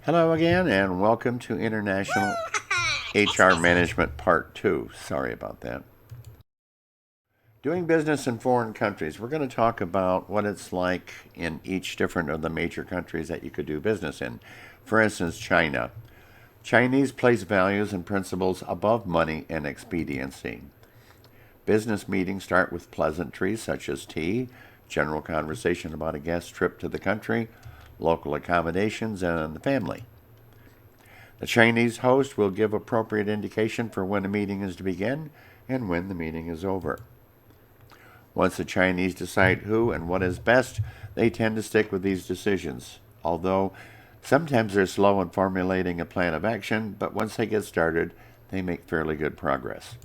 Hello again, and welcome to International HR Management Part 2. Sorry about that. Doing business in foreign countries. We're going to talk about what it's like in each different of the major countries that you could do business in. For instance, China. Chinese place values and principles above money and expediency. Business meetings start with pleasantries such as tea, general conversation about a guest trip to the country, local accommodations, and the family. The Chinese host will give appropriate indication for when a meeting is to begin and when the meeting is over. Once the Chinese decide who and what is best, they tend to stick with these decisions, although sometimes they're slow in formulating a plan of action, but once they get started, they make fairly good progress.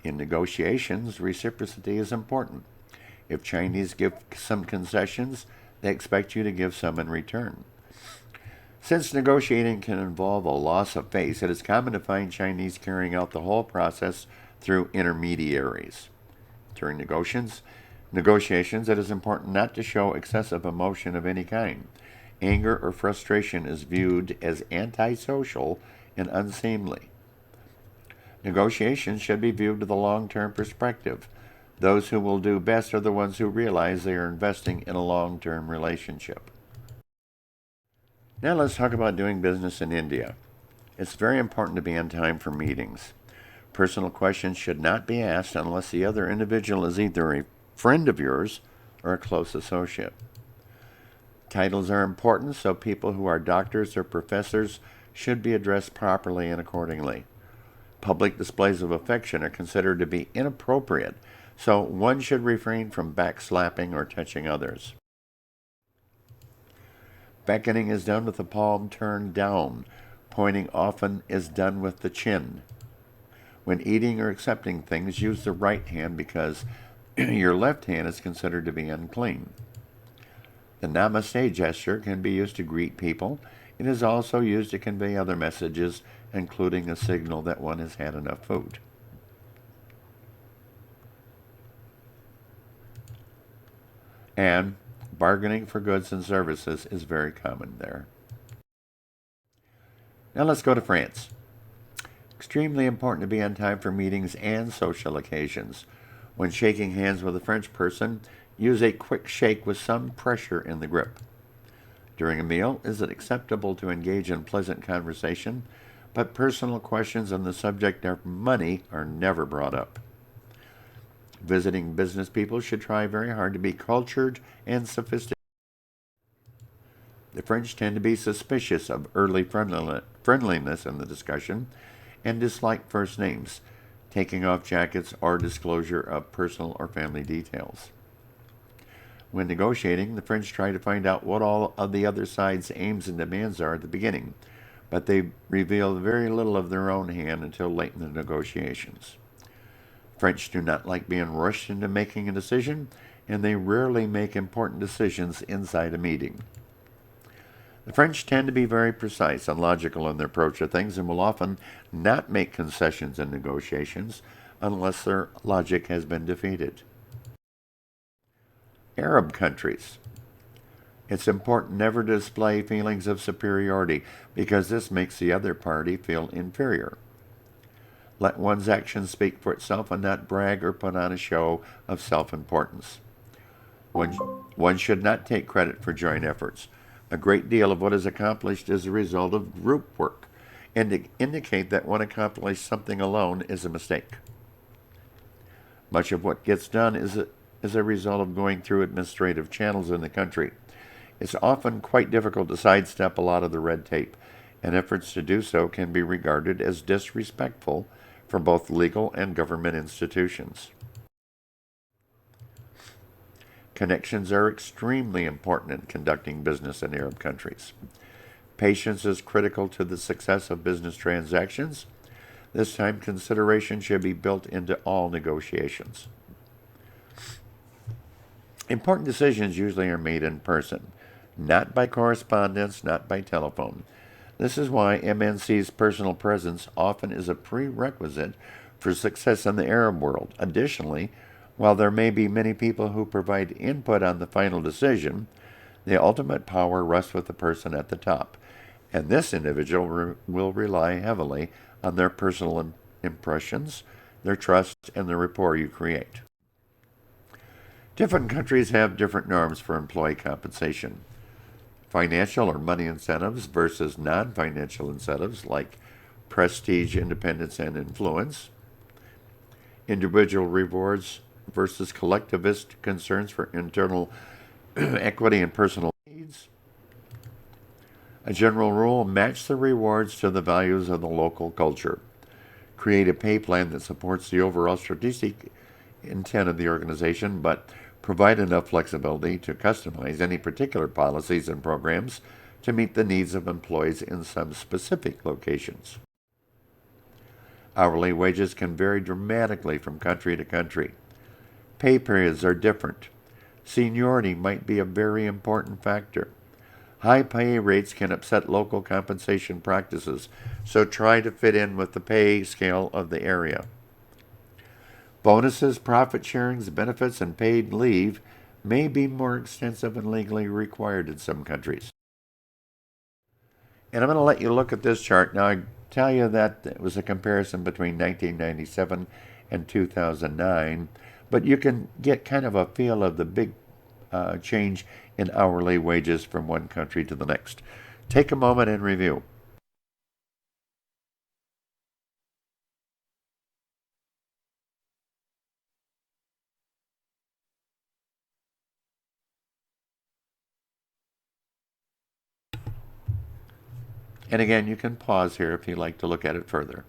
In negotiations, reciprocity is important. If Chinese give some concessions, they expect you to give some in return. Since negotiating can involve a loss of face, it is common to find Chinese carrying out the whole process through intermediaries. During negotiations, it is important not to show excessive emotion of any kind. Anger or frustration is viewed as antisocial and unseemly. Negotiations should be viewed with a long-term perspective. Those who will do best are the ones who realize they are investing in a long-term relationship. Now let's talk about doing business in India. It's very important to be on time for meetings. Personal questions should not be asked unless the other individual is either a friend of yours or a close associate. Titles are important, so people who are doctors or professors should be addressed properly and accordingly. Public displays of affection are considered to be inappropriate, so one should refrain from backslapping or touching others. Beckoning is done with the palm turned down. Pointing often is done with the chin. When eating or accepting things, use the right hand because your left hand is considered to be unclean. The namaste gesture can be used to greet people. It is also used to convey other messages, including a signal that one has had enough food. And bargaining for goods and services is very common there. Now let's go to France. Extremely important to be on time for meetings and social occasions. When shaking hands with a French person, use a quick shake with some pressure in the grip. During a meal, is it acceptable to engage in pleasant conversation, but personal questions on the subject of money are never brought up. Visiting business people should try very hard to be cultured and sophisticated. The French tend to be suspicious of early friendliness in the discussion and dislike first names, taking off jackets, or disclosure of personal or family details. When negotiating, the French try to find out what all of the other side's aims and demands are at the beginning, but they reveal very little of their own hand until late in the negotiations. French do not like being rushed into making a decision, and they rarely make important decisions inside a meeting. The French tend to be very precise and logical in their approach to things and will often not make concessions in negotiations unless their logic has been defeated. Arab countries. It's important never to display feelings of superiority because this makes the other party feel inferior. Let one's actions speak for itself and not brag or put on a show of self-importance. One should not take credit for joint efforts. A great deal of what is accomplished is a result of group work, and to indicate that one accomplished something alone is a mistake. Much of what gets done is a result of going through administrative channels in the country. It's often quite difficult to sidestep a lot of the red tape, and efforts to do so can be regarded as disrespectful for both legal and government institutions. Connections are extremely important in conducting business in Arab countries. Patience is critical to the success of business transactions. This time, consideration should be built into all negotiations. Important decisions usually are made in person, not by correspondence, not by telephone. This is why MNC's personal presence often is a prerequisite for success in the Arab world. Additionally, while there may be many people who provide input on the final decision, The ultimate power rests with the person at the top, and this individual will rely heavily on their personal impressions, their trust, and the rapport you create. Different countries have different norms for employee compensation. Financial or money incentives versus non financial incentives like prestige, independence, and influence. Individual rewards versus collectivist concerns for internal equity and personal needs. A general rule: match the rewards to the values of the local culture. Create a pay plan that supports the overall strategic intent of the organization, but provide enough flexibility to customize any particular policies and programs to meet the needs of employees in some specific locations. Hourly wages can vary dramatically from country to country. Pay periods are different. Seniority might be a very important factor. High pay rates can upset local compensation practices, so try to fit in with the pay scale of the area. Bonuses, profit sharings, benefits, and paid leave may be more extensive and legally required in some countries. And I'm going to let you look at this chart. Now, I tell you that it was a comparison between 1997 and 2009, but you can get kind of a feel of the big change in hourly wages from one country to the next. Take a moment and review. And again, you can pause here if you'd like to look at it further.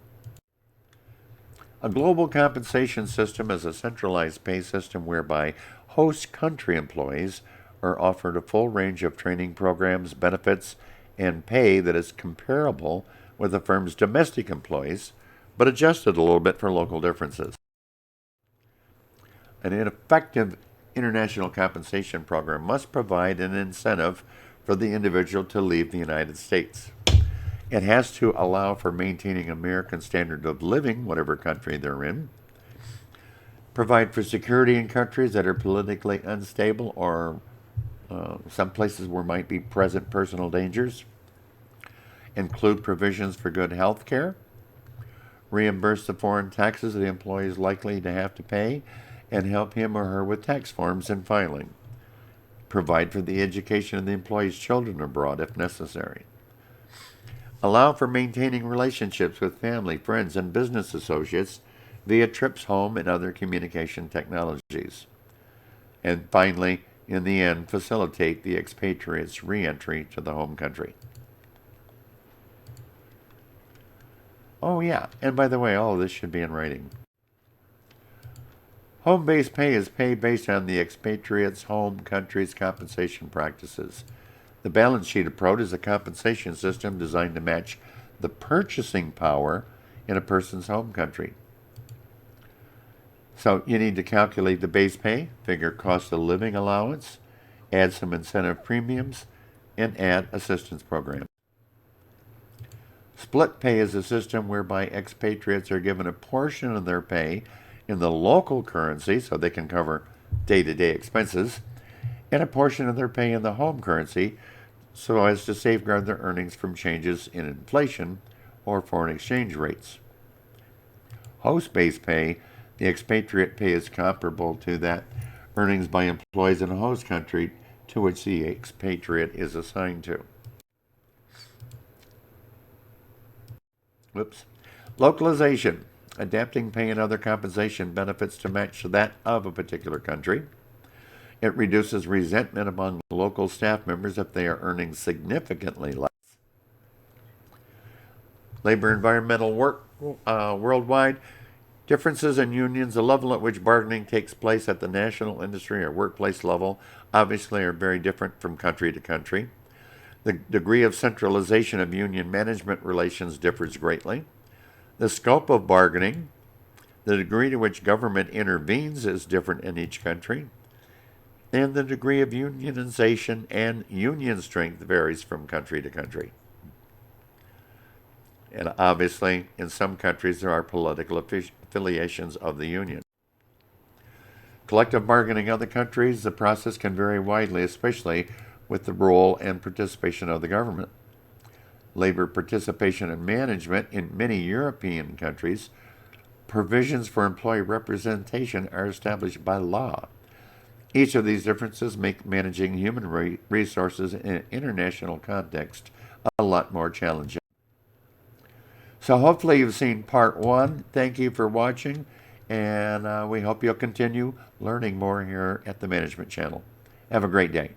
A global compensation system is a centralized pay system whereby host country employees are offered a full range of training programs, benefits, and pay that is comparable with the firm's domestic employees, but adjusted a little bit for local differences. An effective international compensation program must provide an incentive for the individual to leave the United States. It has to allow for maintaining American standard of living, whatever country they're in, provide for security in countries that are politically unstable or some places where might be present personal dangers, include provisions for good health care, reimburse the foreign taxes the employee is likely to have to pay, and help him or her with tax forms and filing, provide for the education of the employee's children abroad if necessary. Allow for maintaining relationships with family, friends, and business associates via trips home and other communication technologies. And finally, in the end, facilitate the expatriate's re-entry to the home country. Oh yeah, and by the way, all of this should be in writing. Home-based pay is pay based on the expatriate's home country's compensation practices. The balance sheet approach is a compensation system designed to match the purchasing power in a person's home country. So you need to calculate the base pay, figure cost of living allowance, add some incentive premiums, and add assistance programs. Split pay is a system whereby expatriates are given a portion of their pay in the local currency so they can cover day-to-day expenses, and a portion of their pay in the home currency so as to safeguard their earnings from changes in inflation or foreign exchange rates. Host-based pay, the expatriate pay is comparable to that earnings by employees in a host country to which the expatriate is assigned to. Localization, adapting pay and other compensation benefits to match that of a particular country. It reduces resentment among local staff members if they are earning significantly less. Labor environmental work worldwide. Differences in unions, the level at which bargaining takes place at the national industry or workplace level, obviously are very different from country to country. The degree of centralization of union management relations differs greatly. The scope of bargaining, the degree to which government intervenes is different in each country. And the degree of unionization and union strength varies from country to country. And obviously, in some countries, there are political affiliations of the union. Collective bargaining in other countries, the process can vary widely, especially with the role and participation of the government. Labor participation and management in many European countries, provisions for employee representation are established by law. Each of these differences make managing human resources in an international context a lot more challenging. So hopefully you've seen part one. Thank you for watching, and we hope you'll continue learning more here at the Management Channel. Have a great day.